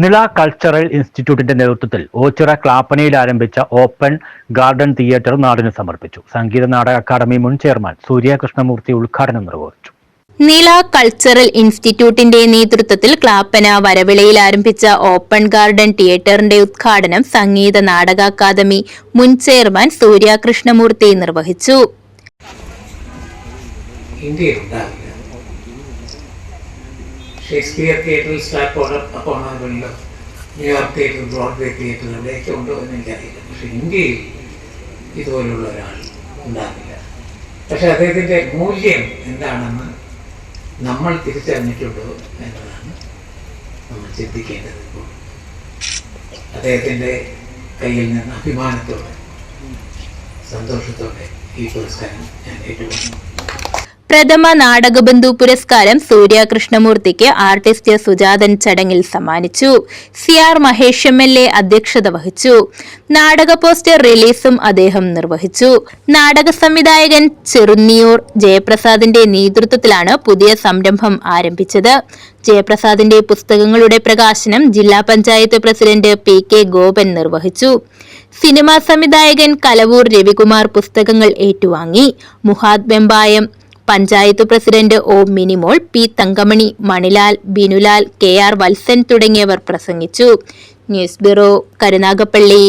നില കൾച്ചറൽ ഇൻസ്റ്റിറ്റ്യൂട്ടിന്റെ നേതൃത്വത്തിൽ ഓച്ചിറ ക്ലാപ്പനയിൽ ആരംഭിച്ച ഓപ്പൺ ഗാർഡൻ തിയേറ്റർ നാടിന് സമർപ്പിച്ചു. സംഗീത നാടക അക്കാദമി മുൻ ചെയർമാൻ സൂര്യകൃഷ്ണമൂർത്തി ഉദ്ഘാടനം നിർവഹിച്ചു. നില കൾച്ചറൽ ഇൻസ്റ്റിറ്റ്യൂട്ടിന്റെ നേതൃത്വത്തിൽ ക്ലാപ്പന വരവിളയിൽ ആരംഭിച്ച ഓപ്പൺ ഗാർഡൻ തിയേറ്ററിന്റെ ഉദ്ഘാടനം സംഗീത നാടക അക്കാദമി മുൻ ചെയർമാൻ സൂര്യകൃഷ്ണമൂർത്തി നിർവഹിച്ചു. ഷേക്സ്പിയർ തിയേറ്ററിൽ സ്റ്റാർട്ട് പോകണമെന്നുണ്ടല്ലോ, ന്യൂയോർക്ക് തിയേറ്റർ, ബ്രോഡ്വേ തിയേറ്റർ എവിടെയൊക്കെ ഉണ്ടോ എന്ന് എനിക്കറിയില്ല. പക്ഷെ ഇന്ത്യയിൽ ഇതുപോലുള്ള ഒരാൾ ഉണ്ടാകില്ല. പക്ഷെ അദ്ദേഹത്തിൻ്റെ മൂല്യം എന്താണെന്ന് നമ്മൾ തിരിച്ചറിഞ്ഞിട്ടുണ്ടോ എന്നതാണ് നമ്മൾ ചിന്തിക്കേണ്ടത്. ഇപ്പോൾ അദ്ദേഹത്തിൻ്റെ കയ്യിൽ നിന്ന് അഭിമാനത്തോടെ സന്തോഷത്തോടെ ഈ പുരസ്കാരം ഞാൻ ഏറ്റുവാങ്ങുന്നു. പ്രഥമ നാടകബന്ധു പുരസ്കാരം സൂര്യകൃഷ്ണമൂർത്തിക്ക് ആർട്ടിസ്റ്റ് സുജാതൻ ചടങ്ങിൽ സമ്മാനിച്ചു. CR മഹേഷ് MLA അധ്യക്ഷത വഹിച്ചു. നാടക പോസ്റ്റർ റിലീസും അദ്ദേഹം നിർവഹിച്ചു. നാടക സംവിധായകൻ ചെറുന്നിയൂർ ജയപ്രസാദിന്റെ നേതൃത്വത്തിലാണ് പുതിയ സംരംഭം ആരംഭിച്ചത്. ജയപ്രസാദിന്റെ പുസ്തകങ്ങളുടെ പ്രകാശനം ജില്ലാ പഞ്ചായത്ത് പ്രസിഡന്റ് PK ഗോപൻ നിർവഹിച്ചു. സിനിമാ സംവിധായകൻ കലവൂർ രവികുമാർ പുസ്തകങ്ങൾ ഏറ്റുവാങ്ങി. Muhad Vembayam, panchayat president O Minimol, P Thankamani, Manilal, Binulal, KR Valsan തുടങ്ങിയവർ പ്രസംഗിച്ചു. News bureau, Karunagappally.